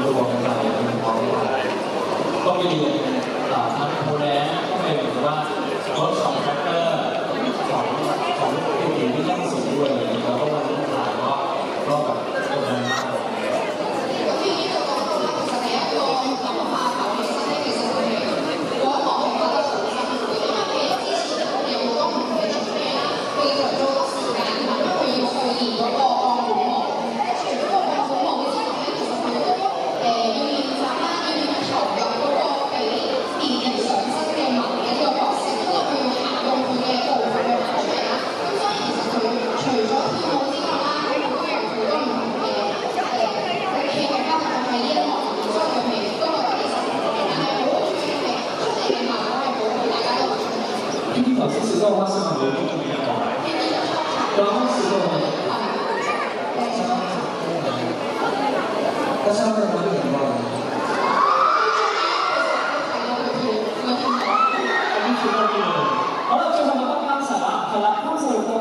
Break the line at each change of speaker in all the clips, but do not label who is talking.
個國嘅教育嘅情況之下ก็มีทางโมเดลก็เป็นเหมือนว่าลด2แฟกเตอร์ของสิ่งที่ต้องสูงด้วยแล้วก็วันที่ถ่ายก็แบบกดดันมาก石头的话是很多中没有的，然后石头呢，它上面哪里很高的？好了，最後我得啱實啦，係啦，啱實覺得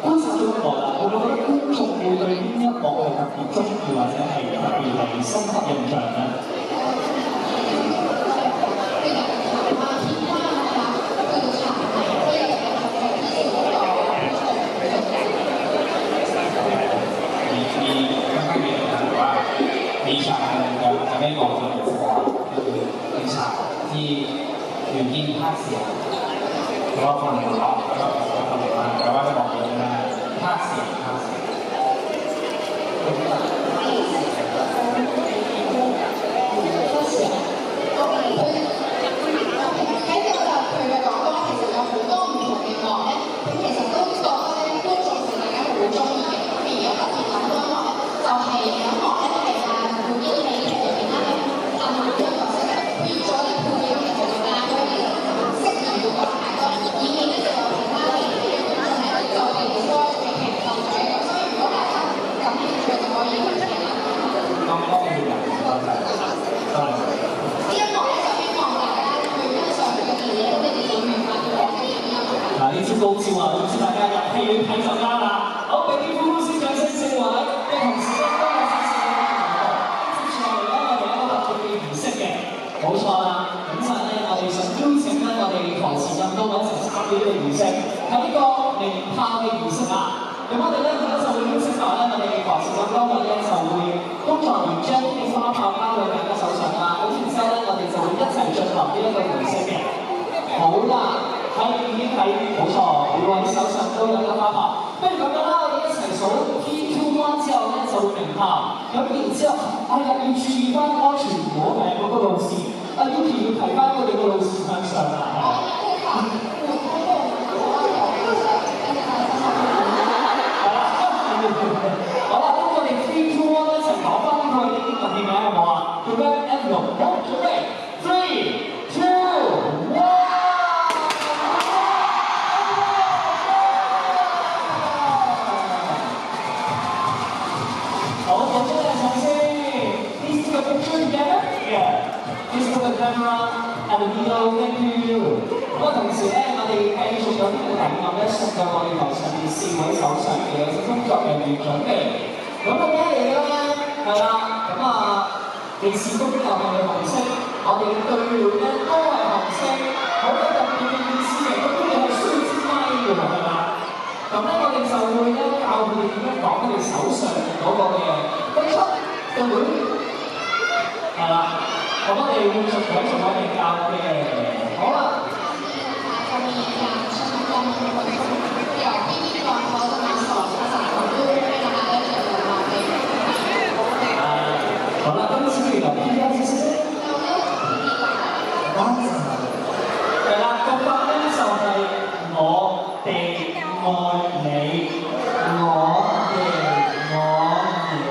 觀察咗咁耐啦，我覺得觀眾會對邊一幕係特別中意或者係特別係深刻印象咧？มีฉากนึงจะไม่บอกจะเป็นสปอยคือเป็นฉากที่อยู่ที่ภาคเสียงเพราะว่าคนดูออกแล้วก็ทำออกมาแต่ว่าจะบอกเยอะไม่ได้ภาคเสียง呢支高招啊！唔知大家入戲院睇就啱啦。好，俾啲歡呼先，掌聲四位嘅同事咧都有少少嘅接住落嚟咧，我哋一個特別嘅儀式嘅，冇錯啦。咁就咧，我哋想邀請咧我哋台前咁多位一齊參與呢個儀式，係呢個鳴炮嘅儀式啊。咁我哋咧而家就會邀請埋咧我哋台前咁多位咧就會工作人員將呢啲花炮交到大家手上啦。咁然之後咧，我哋就會一齊進行呢一個儀式嘅。好啦。已經喺冇錯，每位手上都有粒花炮。不如咁樣啦，我哋一齊數 3、2、1之後咧就會鳴炮。咁然之後，要注意翻安全果柄嗰個路線。Yuki 要提翻我哋個路線向上啊！好啦，咁我哋3、2、1一齊講翻呢個英文嘅名好唔好啊？準備 ，F6，好，準備，3、2、1。Camera and the video, thank you。咁啊，同時咧，我哋繼續有啲好大嘅禮咧送到我哋台上面4位手上嘅工作人員準備。咁啊，咩嚟嘅咧？係啦，咁啊，電視公就係紅色，我哋嘅對聯咧都係紅色，好有特別嘅意思嚟。咁佢哋係需要支咪嘅喎，係嘛？咁咧，我哋就會咧教佢哋點樣講佢哋手上嗰個嘅推出嘅會，係啦。咁我哋會繼續我哋教嘅，好啦。好啦，今次由邊個先？係啦，個法咧就係我哋愛你，我哋愛你。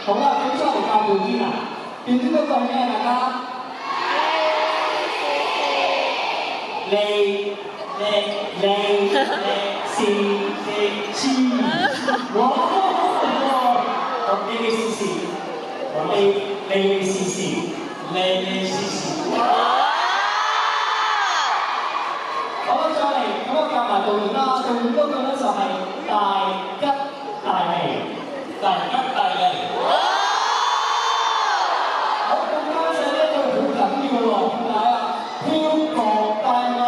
好啦，咁出嚟教表演啊！表演嗰個係咩大家？利是哇！好，利是好啦，再嚟咁我夾埋導演啦，導演嗰個咧就係大吉大利，大吉大利。好，咁加上呢句好緊要喎，點解啊？票房大賣，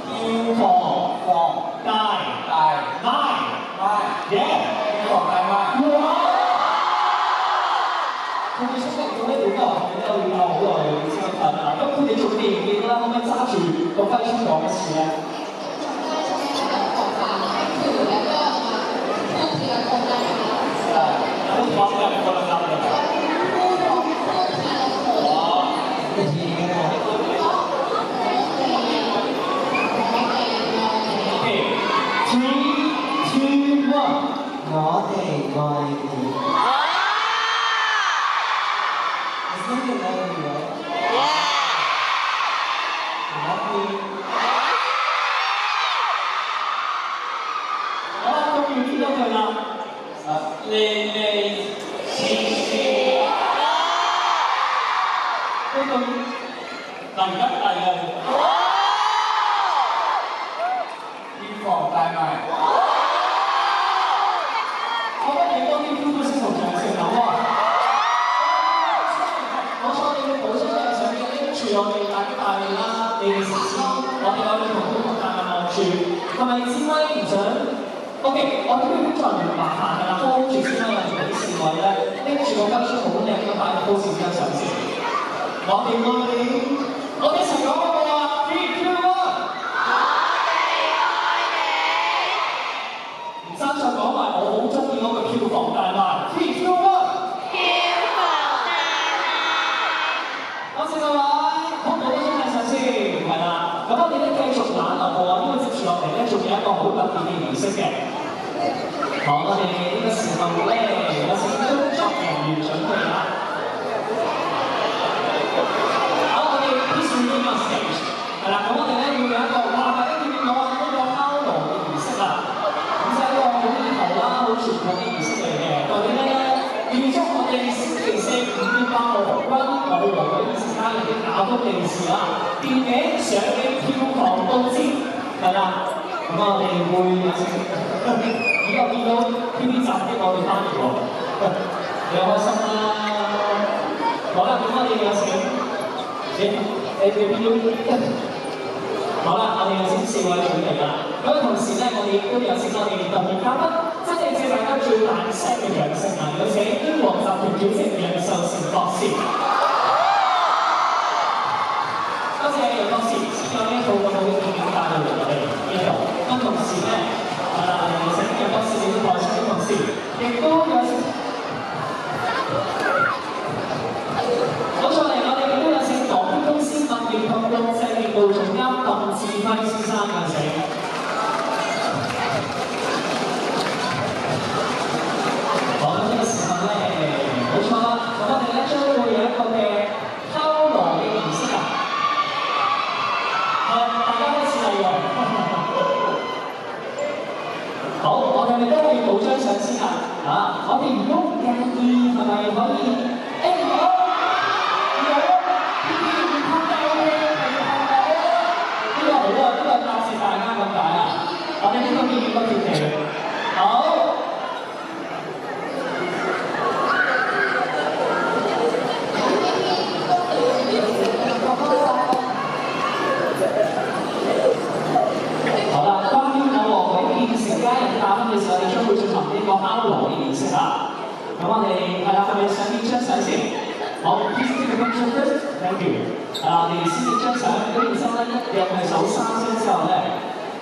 票房大賣，耶！票房大賣。哇！佢哋出嚟做咩料啊？我哋好耐先有份啊！咁佢哋做電影啦，可唔可以揸住個揮春講一次咧？好嘅，我哋答你。哇！Okay, 3, 2, 1，我哋愛你。It's not your melody, right? Yeah. Love me. 好啦，咁要邊多句啦？你試試。呢句大吉大利。票房大賣。我覺得你多啲標都先同長城諗喎。冇錯，你要補充嘅上面拎住我哋大吉大利啦，你哋試試，我哋有你同觀眾大眼望住，係咪支咪唔想 ？OK， 我哋呢邊再唔麻煩㗎啦 ，hold 住支咪或者啲視位咧，拎住個揮春好靚咁擺個 pose 張相先。我哋一齊講嗰個啊 ，3, 2, 1。唔生再講埋我好中意嗰個票房大賣 ，3, 2, 1。票房大賣。多謝各位，好唔好？多謝晒先，係啦。咁我哋咧繼續冷流步啊，因為接住落嚟咧，仲有一個好特別嘅儀式嘅。好，我哋呢個時候咧，有請工作人員準備啦。係啦，咁我哋咧要有一個大家見到啊，呢個敲鑼嘅儀式啊，咁就係一個好意頭啦、好傳統嘅儀式嚟嘅。究竟咧預祝我哋星期四5月8號軍武和嘅電視家人嘅亞洲電視啊，電影上映票房報知，係啦，咁我哋會有請，以後見到 TV 集的我哋翻嚟喎，你開心啦！好啦，咁我哋有請你邊度？好啦，我哋有請4位準備啦。咁同時咧，我哋亦都有請我哋特別嘉賓，真係借大家最大聲嘅掌聲啊！有請英皇集團主席楊受成博士。多謝楊博士，先有呢一套咁好嘅電影帶到嚟我哋呢度。咁同時咧，有請楊博士嘅台上嘅同事，亦都有請。好再嚟，我哋亦都有請港標公司物業及國際業務總監鄧志輝先生嘅請。好，呢個時候咧，冇錯啦，咁我哋咧將會有一個嘅敲鑼嘅儀式啊。大家開始嚟喎。好，我哋咪都要補張相先啊。我哋如果唔介意，係咪可以？我哋呢個建議個條期，好。好啦，關於我和佢電視家人打分嘅時候，我哋將會進行呢個敲鑼嘅儀式啦。咁我哋係啦，係咪上邊張相先？好 ，please take a picture first. Thank you. 我哋先影張相，跟住之後咧，又係數3聲之後咧。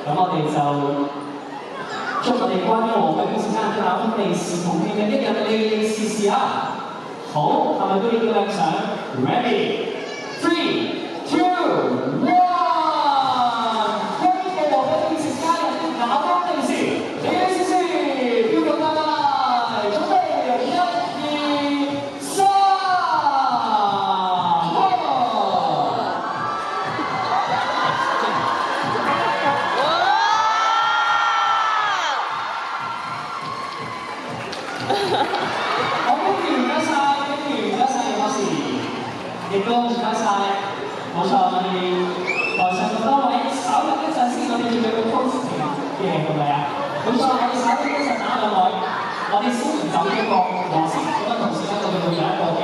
咁我哋就祝我哋關於我嘅電視家人打分利是同慶嘅一日利是事啊！好，係咪都要影相 ？Ready, 3, 2, 1， 關於我嘅電視家人打分利是，利是，票房大賣，準備1、2、3， 好，唔該晒，有事，亦都唔該晒，冇錯，我哋台上咁多位手。係咪啊？冇錯，我哋手邊一陣打兩位，我哋先走一個和先，咁啊同時咧我哋會有一個嘅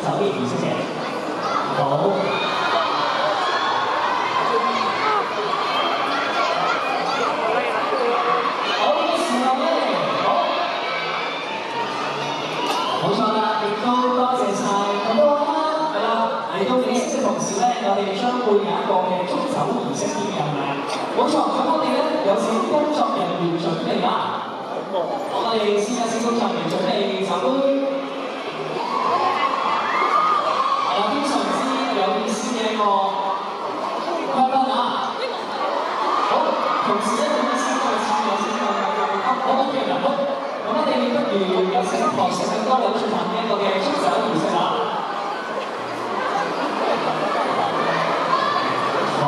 酒宴儀式嘅。好。冇錯啦，亦都多謝晒咁多啦，係啦，嚟到儀式嘅同時咧，我哋將會有一個嘅祝酒儀式添嘅，係咪啊？冇錯，咁我哋咧有請工作人員準備啦，我哋先有請工作人員準備酒杯，係啦，非常之有意思嘅一個香檳啊！好，同時咧，我哋先再次有請我嘅人物。咁我哋不如有請台上嘅歌友進行呢一個嘅祝酒儀式啦。好，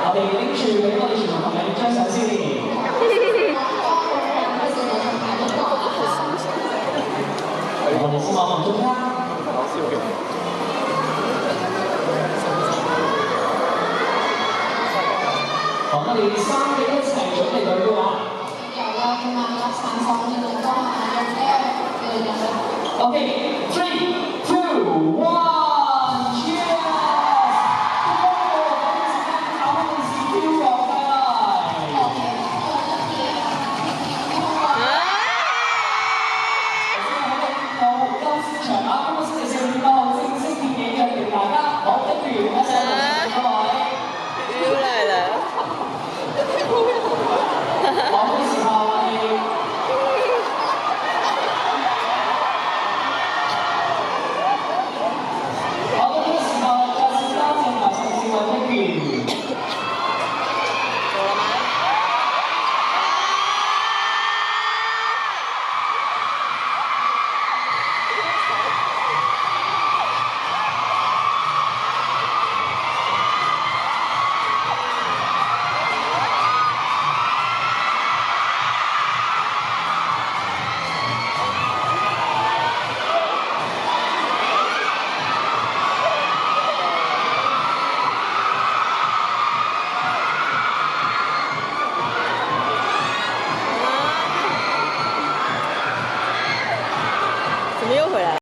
我哋拎住俾我哋全場朋友影張相先。我哋先望望中間。好，我哋三個一齊準備隊伍啊！Okay, 3, 2, 1.